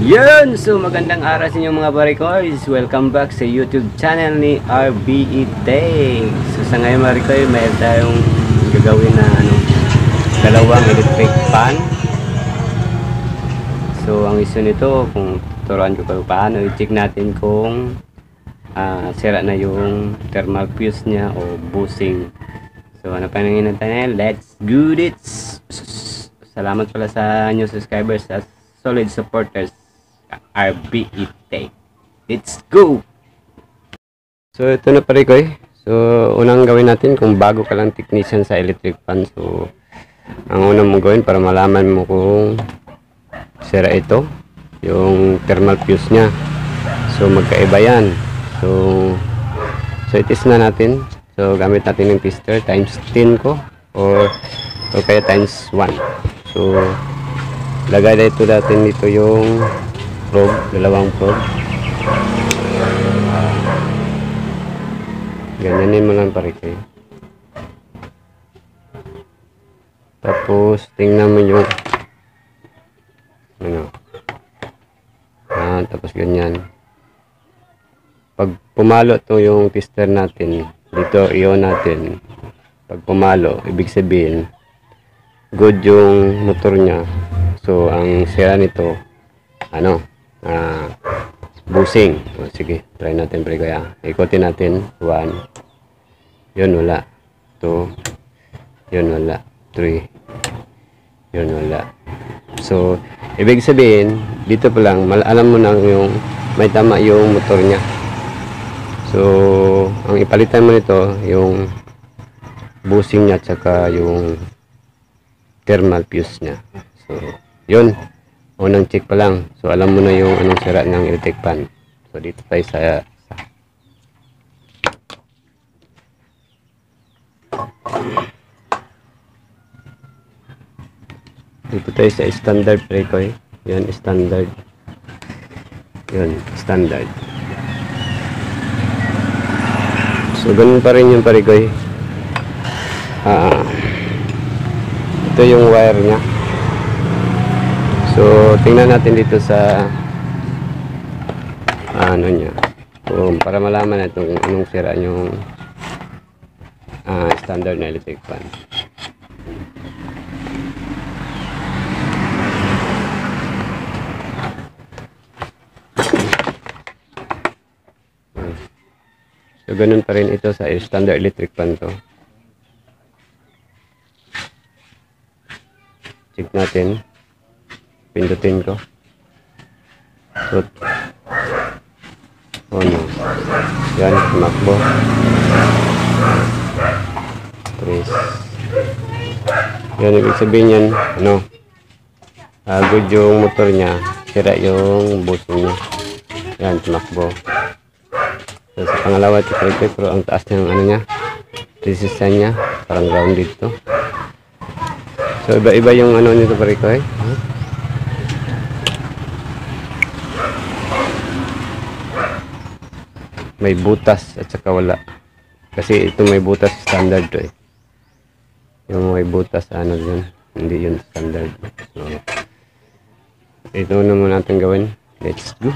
Yun! So magandang araw sa inyo mga barikoys. Welcome back sa YouTube channel ni RBE Tech. So sa ngayon barikoy, mayroon tayong gagawin na dalawang electric fan. So ang iso nito, kung tuturuan ko kayo paano, i-check natin kung sira na yung thermal fuse nya o bushing. So ano pa nang hinantay na, let's do this! Salamat pala sa new subscribers at solid supporters RBE Tech. Let's go! So ito na pare ko eh. So unang gawin natin, kung bago ka lang technician sa electric fan, so ang unang mong gawin para malaman mo kung sira ito yung thermal fuse nya. So magkaiba yan. So itis na natin. So gamit natin yung tester times 10 ko or kaya times 1. So lagay na ito natin dito yung probe, dalawang probe. Ganyanin mo lang pare kayo. Tapos tingnan mo yung tapos ganyan. Pag pumalo to yung tester natin dito, iyon natin. Pag pumalo, ibig sabihin good yung motor nya. So ang sira nito bushing. O, sige, try natin pre kaya. Ikutin natin. 1. Yun wala. 2. Yun wala. 3. Yun wala. So ibig sabihin dito pa lang alam mo na yung may tama yung motor nya. So ang ipalitan mo nito yung bushing nya at saka yung thermal fuse nya. So yun, unang check pa lang. So alam mo na yung anong sira ng electric fan. So dito tayo sa standard pre ko eh. Yan standard. Yun, standard. So ganun pa rin yung pare ko eh. Ito yung wire nya. So tingnan natin dito sa nya. Para malaman natin kung anong sira yung standard na electric fan. So ganun pa rin ito sa standard electric fan to. Check natin. Pindutin ko. So yan, tumakbo. Trace. Yan, ibig sabihin yan good yung motor nya, sira yung bushing nya. Yan, tumakbo. So sa pangalawa ito pero ang taas ng nya, resistance nya parang grounded to. So iba-iba yung nito pare ko eh. May butas at saka wala. Kasi ito may butas standard to eh. Yung may butas dyan, hindi yun standard. So ito na muna natin gawin. Let's go.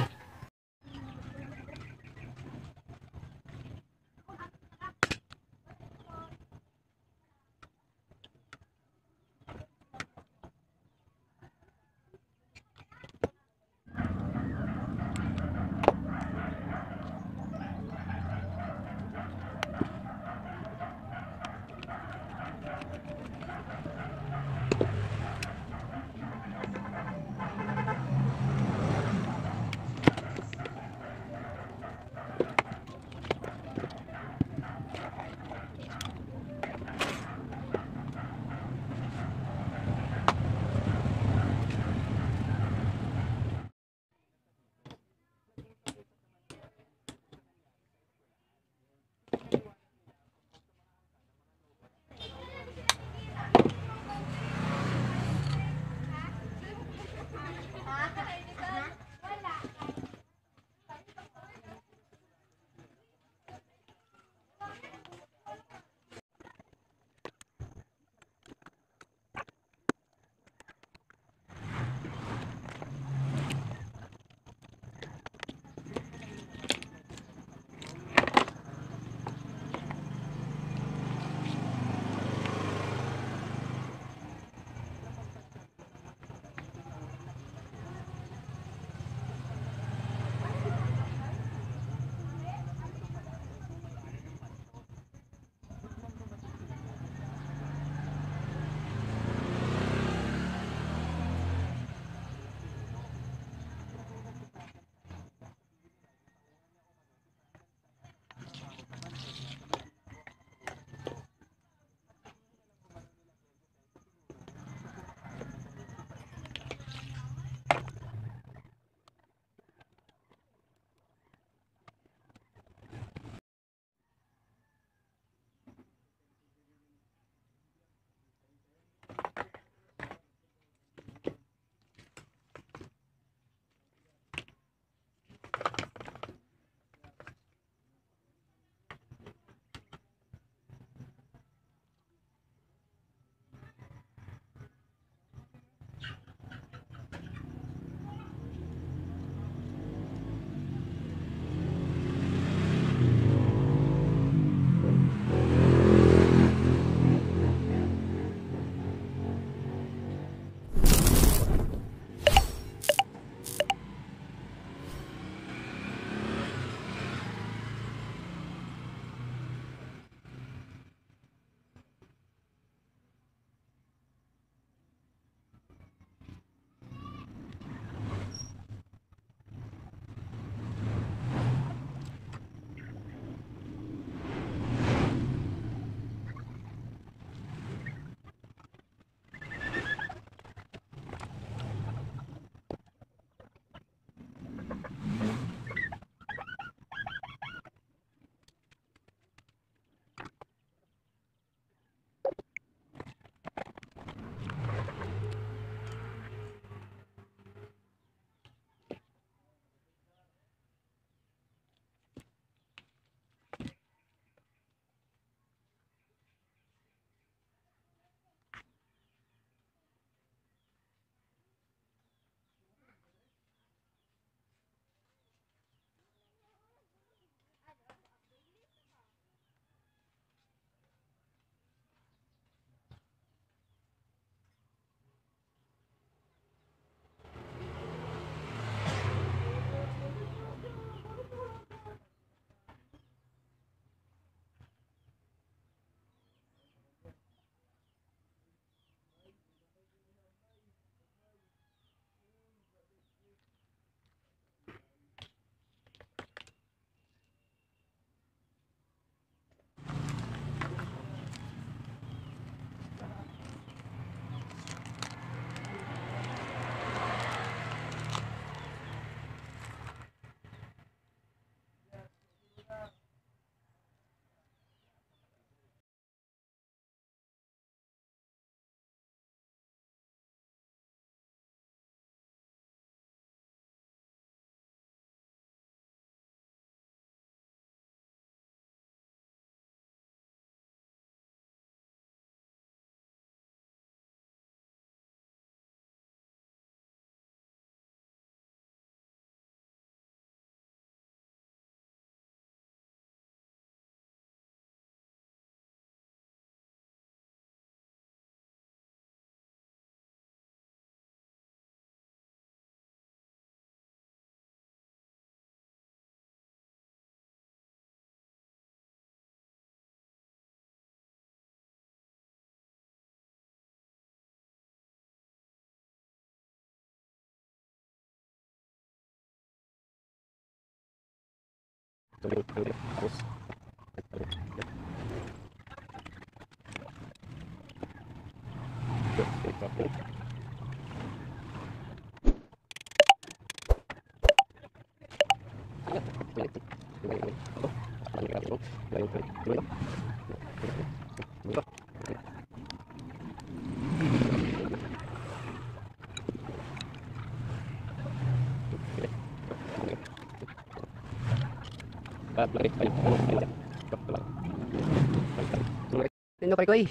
Tino pre koy.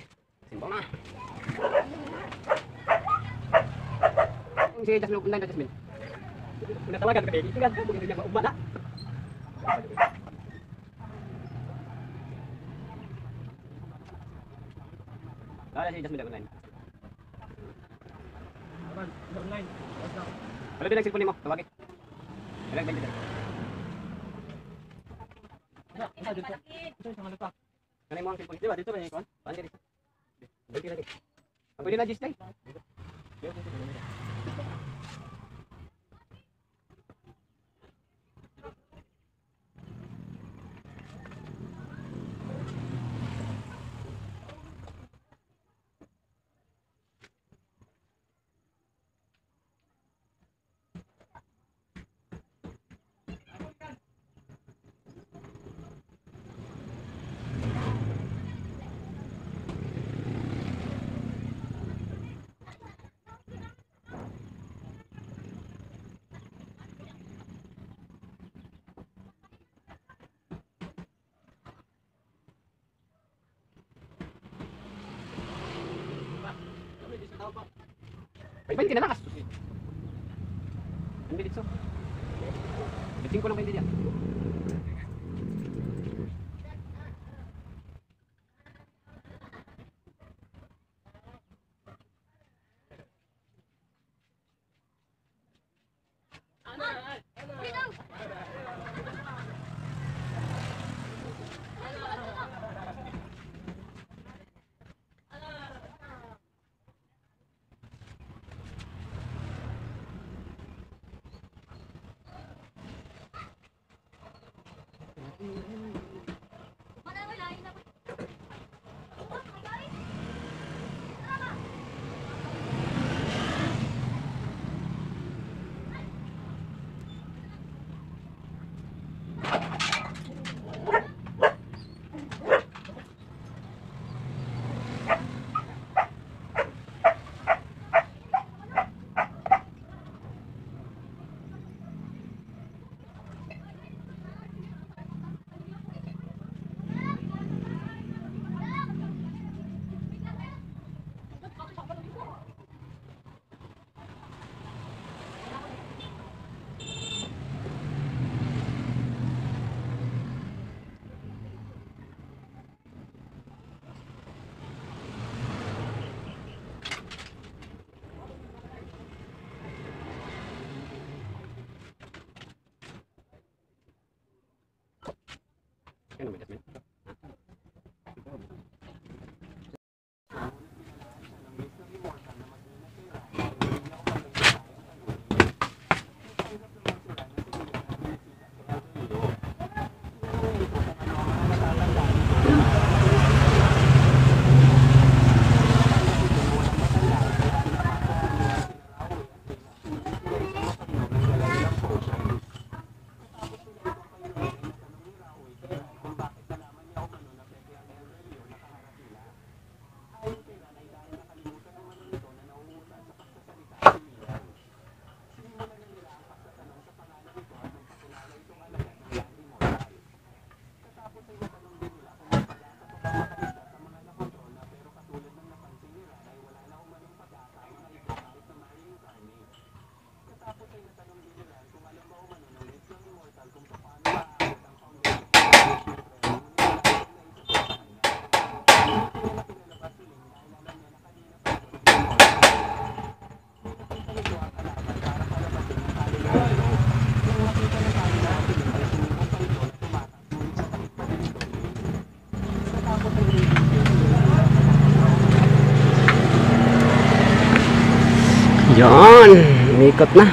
Simbang na. Kung siya tas lupundan na Jasmine. Natawagan ka baby. Tingnan ko kung hindi niya maubala. Ada si Jasmine online. Online. Kalau dia cellphone mo, tawagin. Ilang ba dito? Ito sa lupa. Kanay mo ang cellphone. Di ba dito ba yung kon? Pandi dito. Dito lagi. Ang pwede na display. Baik-baik ka na lang. Hindi dito. Biting ko lang hindi diyan. Ano ba Jasmine? Yan, umikot na.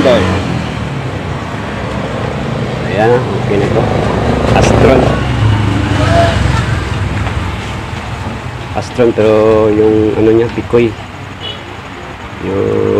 cylinder. Ayan, okay na ito. Astron. Astron, pero yung ano niya, Picoy. Yung